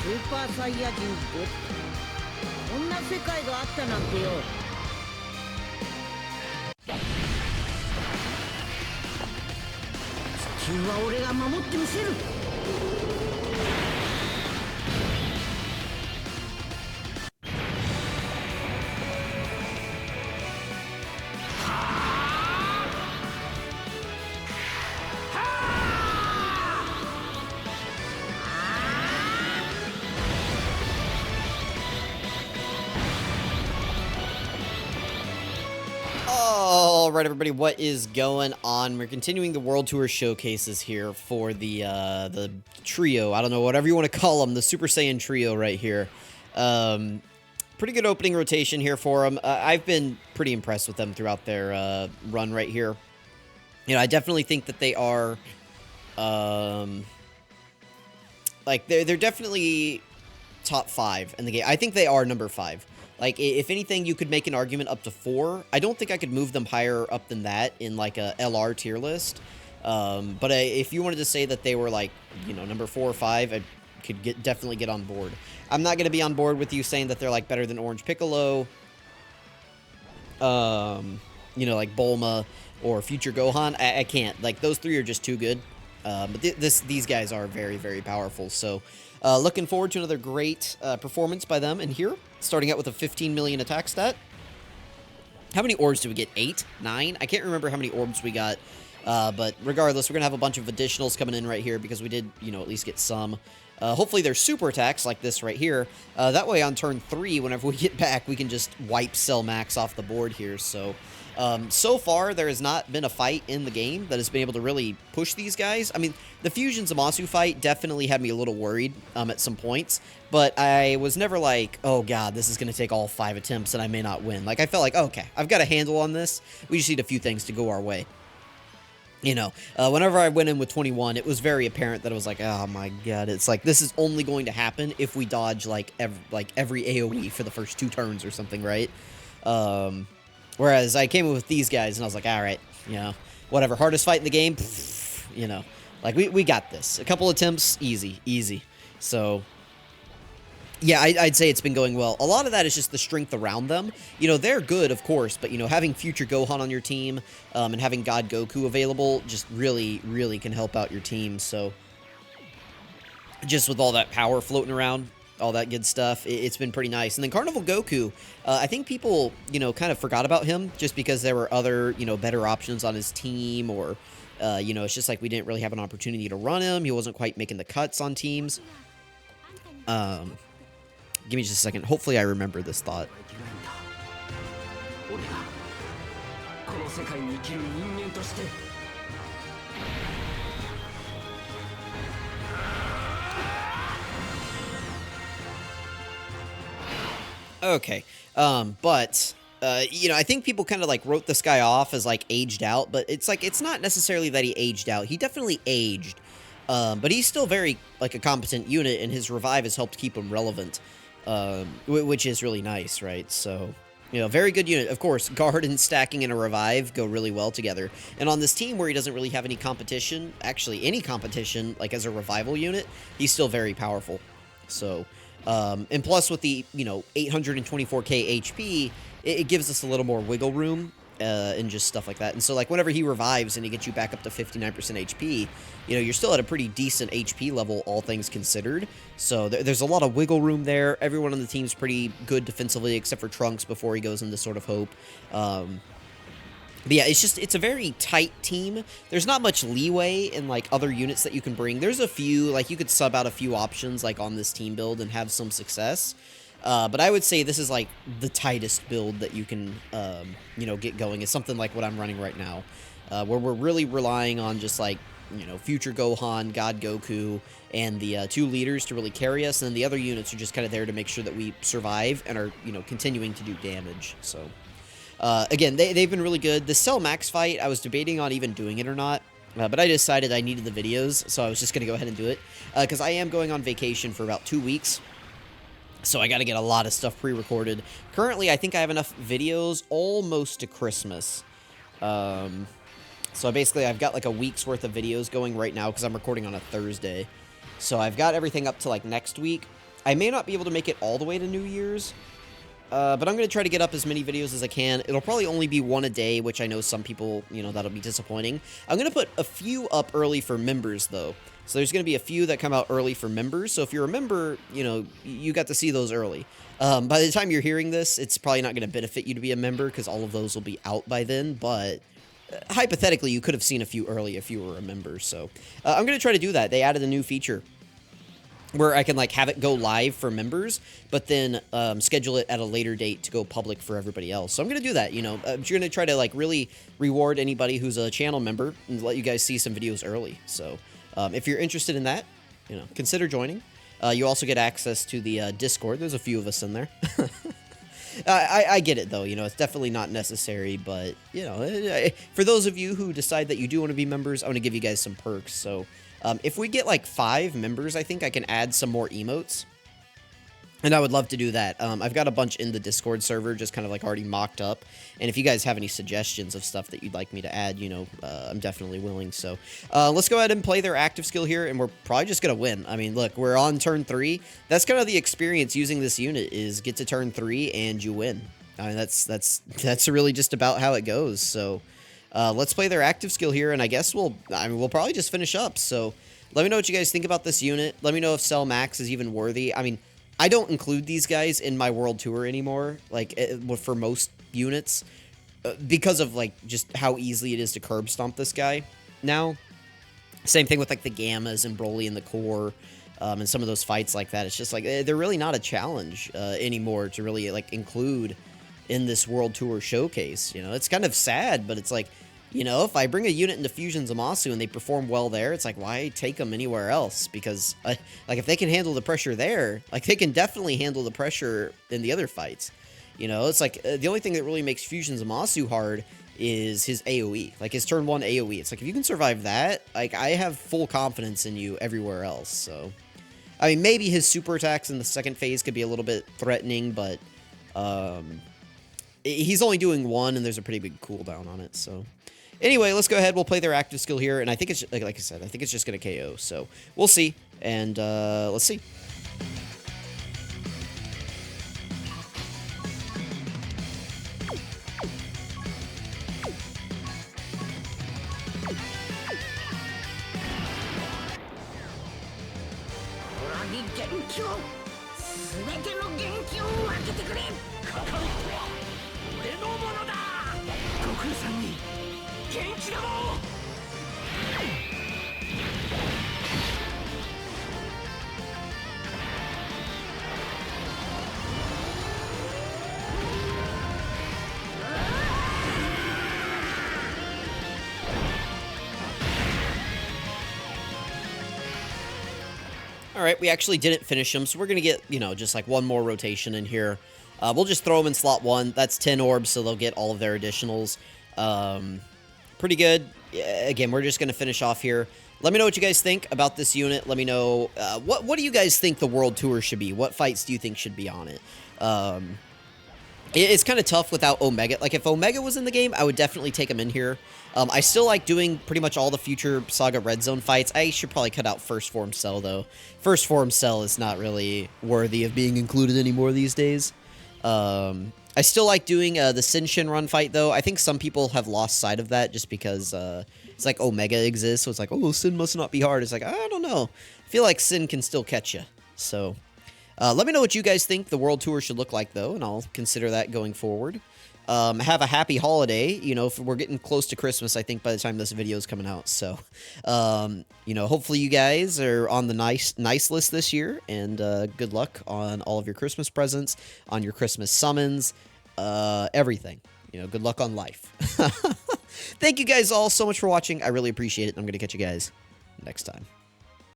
スーパーサイヤ人ゴッド。こんな世界があったなんてよ。地球は俺が守ってみせる。Alright everybody, what is going on? We're continuing the World Tour showcases here for the trio. I don't know, whatever you want to call them, the Super Saiyan trio right here. Pretty good opening rotation here for them. I've been pretty impressed with them throughout their run right here. You know, I definitely think that they are, like, they're definitely top 5 in the game. I think they are number 5. Like, if anything, you could make an argument up to 4. I don't think I could move them higher up than that in, like, a LR tier list. But if you wanted to say that they were, like, you know, number 4 or 5, I could definitely get on board. I'm not going to be on board with you saying that they're, like, better than Orange Piccolo, you know, like Bulma or Future Gohan. I can't. Like, those 3 are just too good. But these guys are very, very powerful. So, looking forward to another great performance by them in here. Starting out with a 15 million attack stat. How many orbs did we get? 8? 9? I can't remember how many orbs we got. But regardless, we're going to have a bunch of additionals coming in right here because we did, you know, at least get some. Hopefully they're super attacks like this right here. That way on turn 3, whenever we get back, we can just wipe Cell Max off the board here. So, so far, there has not been a fight in the game that has been able to really push these guys. I mean, the Fusion Zamasu fight definitely had me a little worried at some points, but I was never like, oh god, this is going to take all 5 attempts and I may not win. Like, I felt like, okay, I've got a handle on this. We just need a few things to go our way. You know, whenever I went in with 21, it was very apparent that I was like, oh my god, it's like, this is only going to happen if we dodge, like every AoE for the first 2 turns or something, right? Whereas I came in with these guys, and I was like, alright, you know, whatever, hardest fight in the game, pff, you know, like, we got this. A couple attempts, easy. So, yeah, I'd say it's been going well. A lot of that is just the strength around them. You know, they're good, of course, but, you know, having Future Gohan on your team, and having God Goku available just really, really can help out your team, so just with all that power floating around, all that good stuff, it's been pretty nice. And then Carnival Goku, I think people, you know, kind of forgot about him just because there were other, you know, better options on his team, or, you know, it's just like we didn't really have an opportunity to run him. He wasn't quite making the cuts on teams. Give me just a second. Hopefully I remember this thought. Okay, but, you know, I think people kind of, like, wrote this guy off as, like, aged out, but it's, like, it's not necessarily that he aged out. He definitely aged, but he's still very, like, a competent unit, and his revive has helped keep him relevant, which is really nice, right? So, you know, very good unit. Of course, guard and stacking and a revive go really well together, and on this team where he doesn't really have any competition, actually any competition, like, as a revival unit, he's still very powerful, so... and plus with the, you know, 824k HP, it gives us a little more wiggle room, and just stuff like that. And so, like, whenever he revives and he gets you back up to 59% HP, you know, you're still at a pretty decent HP level, all things considered. So there's a lot of wiggle room there. Everyone on the team's pretty good defensively, except for Trunks before he goes into Sword of Hope. But yeah, it's a very tight team. There's not much leeway in, like, other units that you can bring. There's a few, like, you could sub out a few options, like, on this team build and have some success. But I would say this is, like, the tightest build that you can, you know, get going. It's something like what I'm running right now, where we're really relying on just, like, you know, Future Gohan, God Goku, and the 2 leaders to really carry us. And then the other units are just kind of there to make sure that we survive and are, you know, continuing to do damage, so... again, they've been really good. The Cell Max fight, I was debating on even doing it or not, but I decided I needed the videos, so I was just going to go ahead and do it, because I am going on vacation for about 2 weeks, so I got to get a lot of stuff pre-recorded. Currently, I think I have enough videos almost to Christmas, so basically I've got like a week's worth of videos going right now, because I'm recording on a Thursday. So I've got everything up to like next week. I may not be able to make it all the way to New Year's, but I'm going to try to get up as many videos as I can. It'll probably only be one a day, which I know some people, you know, that'll be disappointing. I'm going to put a few up early for members, though. So there's going to be a few that come out early for members. So if you're a member, you know, you got to see those early. By the time you're hearing this, it's probably not going to benefit you to be a member because all of those will be out by then. But hypothetically, you could have seen a few early if you were a member. So I'm going to try to do that. They added a new feature where I can like have it go live for members, but then schedule it at a later date to go public for everybody else. So I'm going to do that, you know. I'm going to try to like really reward anybody who's a channel member and let you guys see some videos early. So if you're interested in that, you know, consider joining. You also get access to the Discord. There's a few of us in there. I get it, though. You know, it's definitely not necessary, but, you know, for those of you who decide that you do want to be members, I want to give you guys some perks. So if we get like 5 members, I think I can add some more emotes. And I would love to do that. I've got a bunch in the Discord server just kind of like already mocked up. And if you guys have any suggestions of stuff that you'd like me to add, you know, I'm definitely willing. So let's go ahead and play their active skill here. And we're probably just going to win. I mean, look, we're on turn 3. That's kind of the experience using this unit is get to turn 3 and you win. I mean, that's really just about how it goes. So let's play their active skill here. And I guess we'll probably just finish up. So let me know what you guys think about this unit. Let me know if Cell Max is even worthy. I mean, I don't include these guys in my World Tour anymore, like, for most units, because of, like, just how easily it is to curb stomp this guy now. Same thing with, like, the Gammas and Broly and the Core, and some of those fights like that. It's just, like, they're really not a challenge anymore to really, like, include in this World Tour showcase, you know? It's kind of sad, but it's like, you know, if I bring a unit into Fusion Zamasu and they perform well there, it's like, why take them anywhere else? Because, like, if they can handle the pressure there, like, they can definitely handle the pressure in the other fights. You know, it's like, the only thing that really makes Fusion Zamasu hard is his AoE. Like, his turn 1 AoE. It's like, if you can survive that, like, I have full confidence in you everywhere else, so. I mean, maybe his super attacks in the second phase could be a little bit threatening, but, he's only doing 1, and there's a pretty big cooldown on it, so. Anyway, let's go ahead. We'll play their active skill here, and I think it's, like I said, I think it's just going to KO. So, we'll see, and let's see. Alright, we actually didn't finish them, so we're going to get, you know, just like one more rotation in here. We'll just throw them in slot 1. That's 10 orbs, so they'll get all of their additionals. Pretty good. Again, we're just going to finish off here. Let me know what you guys think about this unit. Let me know, what do you guys think the World Tour should be? What fights do you think should be on it? It's kind of tough without Omega. Like, if Omega was in the game, I would definitely take him in here. I still like doing pretty much all the future Saga Red Zone fights. I should probably cut out First Form Cell, though. First Form Cell is not really worthy of being included anymore these days. I still like doing the Sin Shinron fight, though. I think some people have lost sight of that just because it's like Omega exists, so it's like, oh, Sin must not be hard. It's like, I don't know. I feel like Sin can still catch you. So, let me know what you guys think the World Tour should look like, though, and I'll consider that going forward. Have a happy holiday. You know, if we're getting close to Christmas, I think, by the time this video is coming out. So, you know, hopefully you guys are on the nice list this year, and good luck on all of your Christmas presents, on your Christmas summons, everything. You know, good luck on life. Thank you guys all so much for watching. I really appreciate it. I'm going to catch you guys next time.